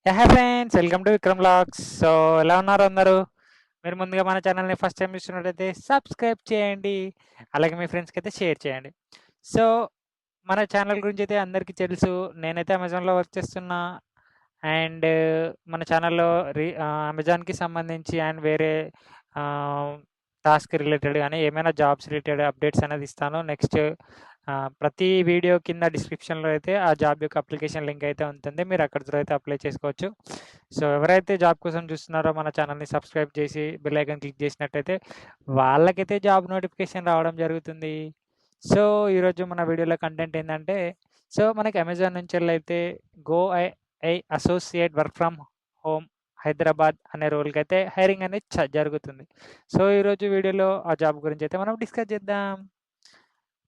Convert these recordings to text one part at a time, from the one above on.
Hi friends, welcome to Vikram vlogs. So ఎలా ఉన్నారు అందరూ? మీరు ముందుగా మన ఛానల్ని ఫస్ట్ టైం చూస్తున్నట్టయితే సబ్స్క్రైబ్ చేయండి, అలాగే మీ ఫ్రెండ్స్కి అయితే షేర్ చేయండి. సో మన ఛానల్ గురించి అయితే అందరికీ తెలుసు. నేనైతే అమెజాన్లో వర్క్ చేస్తున్నా. అండ్ మన ఛానల్లో అమెజాన్కి సంబంధించి అండ్ వేరే టాస్క్ రిలేటెడ్ కానీ ఏమైనా జాబ్స్ రిలేటెడ్ అప్డేట్స్ అనేది ఇస్తాను. నెక్స్ట్ ప్రతి వీడియో కింద డిస్క్రిప్షన్లో అయితే ఆ జాబ్ యొక్క అప్లికేషన్ లింక్ అయితే ఉంటుంది. మీరు అక్కడ త్రూ అయితే అప్లై చేసుకోవచ్చు. సో ఎవరైతే జాబ్ కోసం చూస్తున్నారో మన ఛానల్ని సబ్స్క్రైబ్ చేసి బెల్ ఐకాన్ క్లిక్ చేసినట్టయితే వాళ్ళకైతే జాబ్ నోటిఫికేషన్ రావడం జరుగుతుంది. సో ఈరోజు మన వీడియోలో కంటెంట్ ఏంటంటే, సో మనకి అమెజాన్ నుంచి అయితే go I associate work from home Hyderabad అనే రోల్కి అయితే హైరింగ్ అనేది జరుగుతుంది. సో ఈరోజు వీడియోలో ఆ జాబ్ గురించి అయితే మనం డిస్కస్ చేద్దాం.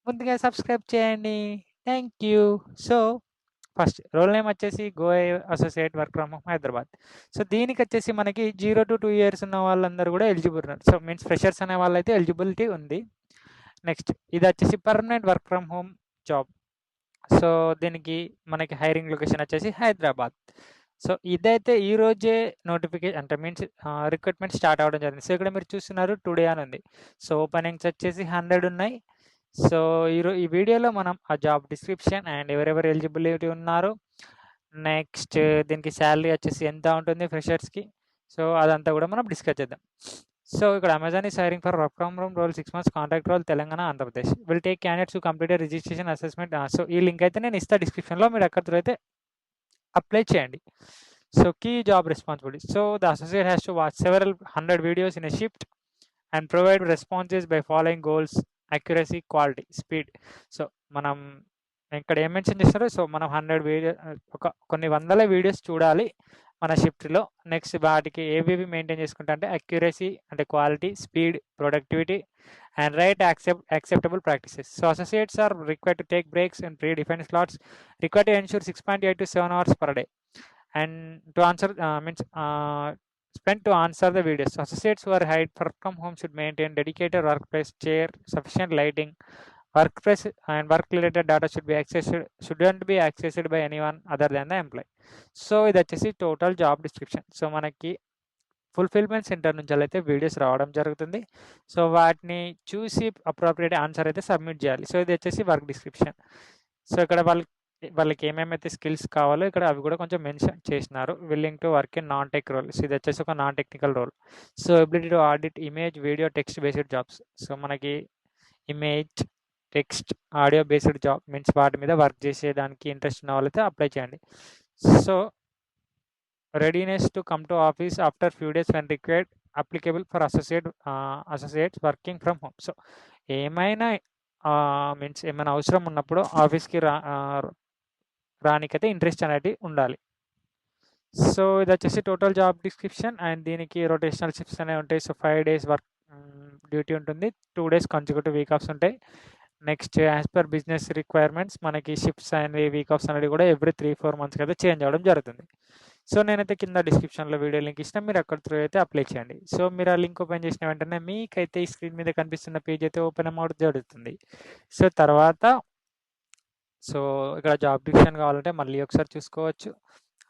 ముందుగా సబ్స్క్రైబ్ చేయండి. Thank you. So first role name వచ్చేసి go associate work from home Hyderabad. So దీనికి వచ్చేసి మనకి 0 to 2 years ఉన్న వాళ్ళందరూ కూడా ఎలిజిబుల్ ఉన్నారు. సో మీన్స్ ఫ్రెషర్స్ అనే వాళ్ళైతే ఎలిజిబిలిటీ ఉంది. నెక్స్ట్ ఇది వచ్చేసి permanent work from home job. So దీనికి మనకి హైరింగ్ లొకేషన్ వచ్చేసి హైదరాబాద్. సో ఇదైతే ఈ రోజే నోటిఫికేషన్ అంటే మీన్స్ రిక్రూట్మెంట్ స్టార్ట్ అవ్వడం జరిగింది. సో ఇక్కడ మీరు చూస్తున్నారు టుడే అని ఉంది. సో ఓపెనింగ్స్ వచ్చేసి 100 ఉన్నాయి. సో ఈ వీడియోలో మనం ఆ జాబ్ డిస్క్రిప్షన్ అండ్ ఎవరెవరు ఎలిజిబిలిటీ ఉన్నారు, నెక్స్ట్ దీనికి శాలరీ వచ్చేసి ఎంత ఉంటుంది ఫ్రెషర్స్కి, సో అదంతా కూడా మనం డిస్కస్ చేద్దాం. సో ఇక్కడ Amazon is hiring for work from home role 6 months contract role Telangana Andhra Pradesh. Will take candidates to complete registration assessment. So ఈ లింక్ అయితే నేను ఇస్తా డిస్క్రిప్షన్లో, మీరు అక్కడ అయితే అప్లై చేయండి. So key job responsibility. So the associate has to watch several 100 videos in a shift and provide responses by following goals accuracy, quality, speed. So మనం ఇక్కడ ఏం మెన్షన్ చేస్తారో, సో మనం 100 వీడియో కొన్ని వందల వీడియోస్ చూడాలి మన షిఫ్ట్లో. నెక్స్ట్ వాటికి ఏవేవి మెయింటైన్ చేసుకుంటా అంటే అక్యురసీ అంటే quality, speed, productivity and right acceptable practices. So associates are required to take breaks in pre-defined slots, required to ensure 6.8 to 7 hours per day and to answer spent to answer the videos. So associates who are hired from home should maintain dedicated workplace, chair, sufficient lighting. Workplace and work-related data shouldn't be accessed by anyone other than the employee. So ఇది వచ్చేసి total job description. So మనకి fulfilment centre నుంచి అయితే videos రావడం జరుగుతుంది. So వాటిని చూసి appropriate answer అయితే సబ్మిట్ చేయాలి. సో ఇది వచ్చేసి వర్క్ డిస్క్రిప్షన్. సో ఇక్కడ వాళ్ళకి ఏమేమైతే స్కిల్స్ కావాలో ఇక్కడ అవి కూడా కొంచెం మెన్షన్ చేసినారు. Willing to work in non tech role. So ఇది వచ్చేసి ఒక non technical role. So ability to audit image, video, text based jobs. So మనకి image, text, audio based job means వాటి మీద వర్క్ చేసేదానికి ఇంట్రెస్ట్ ఉన్న వాళ్ళైతే అప్లై చేయండి. So readiness to come to office after few days when required, applicable for associates working from home. So ఏమైనా means ఏమైనా అవసరం ఉన్నప్పుడు ఆఫీస్కి రానికైతే ఇంట్రెస్ట్ అనేది ఉండాలి. సో ఇది వచ్చేసి టోటల్ జాబ్ డిస్క్రిప్షన్ అండ్ దీనికి రొటేషనల్ షిఫ్ట్స్ అనేవి ఉంటాయి. సో 5 days వర్క్ డ్యూటీ ఉంటుంది, 2 days కాన్సిక్యూటివ్ వీక్ ఆఫ్స్ ఉంటాయి. Next as per business requirements మనకి షిఫ్ట్స్ అనేవి వీక్ ఆఫ్స్ అనేది కూడా ఎవ్రీ 3-4 months అయితే చేంజ్ అవ్వడం జరుగుతుంది. సో నేనైతే కింద డిస్క్రిప్షన్లో వీడియో లింక్ ఇచ్చిన, మీరు అక్కడ త్రూ అయితే అప్లై చేయండి. సో మీరు ఆ లింక్ ఓపెన్ చేసిన వెంటనే మీకైతే ఈ స్క్రీన్ మీద కనిపిస్తున్న పేజ్ అయితే ఓపెన్ అవ్వడం జరుగుతుంది. సో తర్వాత సో ఇక్కడ జాబ్ డిస్క్రిప్షన్ కావాలంటే మళ్ళీ ఒకసారి చూసుకోవచ్చు.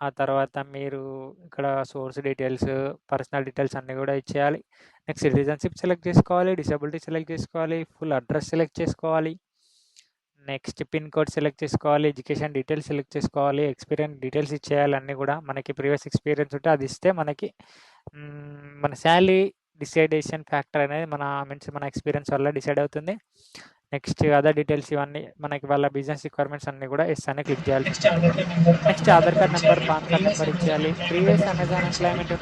ఆ తర్వాత మీరు ఇక్కడ సోర్స్ డీటెయిల్స్, పర్సనల్ డీటెయిల్స్ అన్నీ కూడా ఇచ్చేయాలి. నెక్స్ట్ సిటిజన్షిప్ సెలెక్ట్ చేసుకోవాలి, డిసబిలిటీ సెలెక్ట్ చేసుకోవాలి, ఫుల్ అడ్రస్ సెలెక్ట్ చేసుకోవాలి, నెక్స్ట్ పిన్ కోడ్ సెలెక్ట్ చేసుకోవాలి, ఎడ్యుకేషన్ డీటెయిల్స్ సెలెక్ట్ చేసుకోవాలి, ఎక్స్పీరియన్స్ డీటెయిల్స్ ఇచ్చేయాలి. అన్నీ కూడా మనకి ప్రీవియస్ ఎక్స్పీరియన్స్ ఉంటే అది ఇస్తే మనకి మన శాలరీ డిసైడేషన్ ఫ్యాక్టర్ అనేది మన ఎక్స్పీరియన్స్ వల్ల డిసైడ్ అవుతుంది. నెక్స్ట్ అదర్ డీటెయిల్స్ ఇవన్నీ మనకి వాళ్ళ బిజినెస్ రిక్వైర్మెంట్స్ అన్నీ కూడా ఎస్ అని క్లిక్ చేయాలి. Next Aadhaar card number, pan card number ఇచ్చేయాలి. ప్రీవియస్ అమెజాన్ ఎంప్లాయ్మెంట్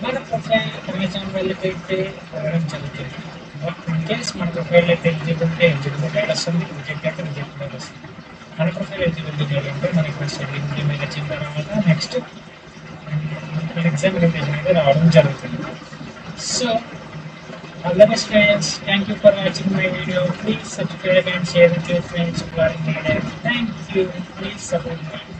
మన ప్రొఫైల్ అమెజాన్ వెళ్ళి పెట్టి రావడం జరుగుతుంది. ఇన్ కేస్ మన ప్రొఫైల్ అయితే ఎలిజిబిలిటీ వస్తుంది, రిజెక్ట్ అయితే రిజెక్ట్ వస్తుంది. మన ప్రొఫైల్ ఎలిజిబిలిటీ చేయాలంటే మనకి వస్తుంది. ఇంప్లిమెంట్ వచ్చిన తర్వాత నెక్స్ట్ ఎగ్జామినేషన్ అయితే రావడం జరుగుతుంది. So all the best friends, thank you for watching my video. Please subscribe and share with your friends who are needed. Thank you. Please support me.